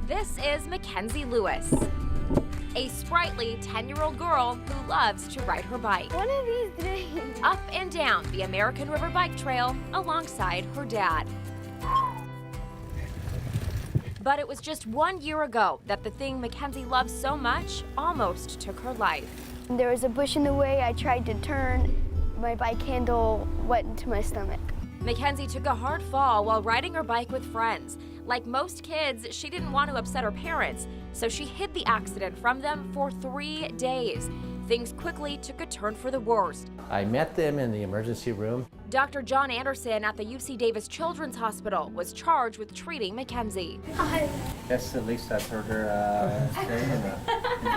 This is McKenzie Lewis, a sprightly 10-year-old girl who loves to ride her bike. What are these doing? Up and down the American River Bike Trail alongside her dad. But it was just 1 year ago that the thing McKenzie loves so much almost took her life. There was a bush in the way. I tried to turn. My bike handle went into my stomach. McKenzie took a hard fall while riding her bike with friends. Like most kids, she didn't want to upset her parents, so she hid the accident from them for 3 days. Things quickly took a turn for the worst. I met them in the emergency room. Dr. John Anderson at the UC Davis Children's Hospital was charged with treating McKenzie. That's the least I've heard her say in a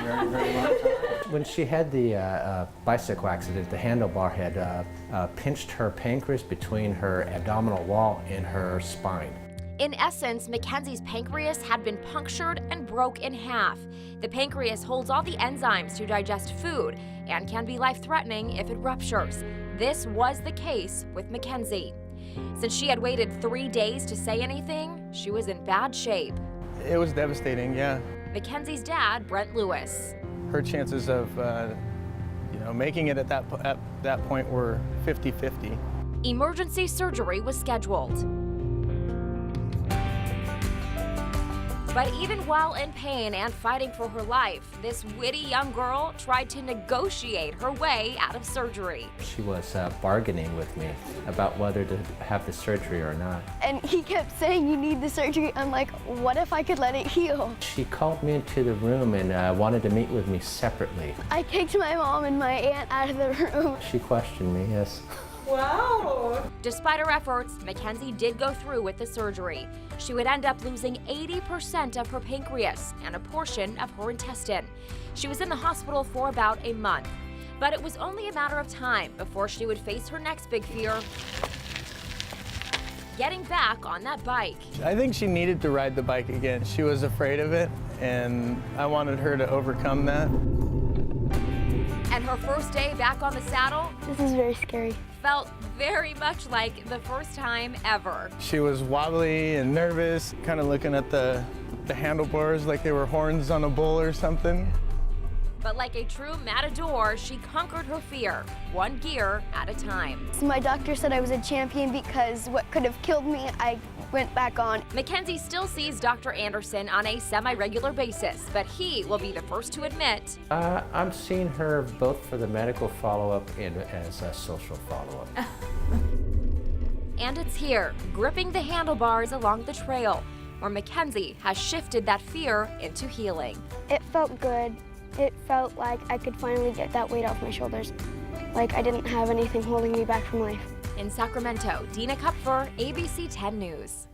very, very long time. When she had the bicycle accident, the handlebar had pinched her pancreas between her abdominal wall and her spine. In essence, McKenzie's pancreas had been punctured and broke in half. The pancreas holds all the enzymes to digest food and can be life-threatening if it ruptures. This was the case with McKenzie. Since she had waited 3 days to say anything, she was in bad shape. It was devastating, yeah. McKenzie's dad, Brent Lewis. Her chances of making it at that point were 50-50. Emergency surgery was scheduled. But even while in pain and fighting for her life, this witty young girl tried to negotiate her way out of surgery. She was bargaining with me about whether to have the surgery or not. And he kept saying, "You need the surgery." I'm like, what if I could let it heal? She called me into the room and wanted to meet with me separately. I kicked my mom and my aunt out of the room. She questioned me, yes. Wow! Despite her efforts, McKenzie did go through with the surgery. She would end up losing 80% of her pancreas and a portion of her intestine. She was in the hospital for about a month, but it was only a matter of time before she would face her next big fear: getting back on that bike. I think she needed to ride the bike again. She was afraid of it, and I wanted her to overcome that. And her first day back on the saddle This is very scary. felt very much like the first time ever. She was wobbly and nervous, kind of looking at the handlebars like they were horns on a bull or something. But like a true matador, she conquered her fear, one gear at a time. So my doctor said I was a champion because what could have killed me, I went back on. McKenzie still sees Dr. Anderson on a semi-regular basis, but he will be the first to admit I'm seeing her both for the medical follow-up and as a social follow-up. and it's here, gripping the handlebars along the trail, where McKenzie has shifted that fear into healing. It felt good. It felt like I could finally get that weight off my shoulders. Like I didn't have anything holding me back from life. In Sacramento, Dina Kupfer, ABC 10 News.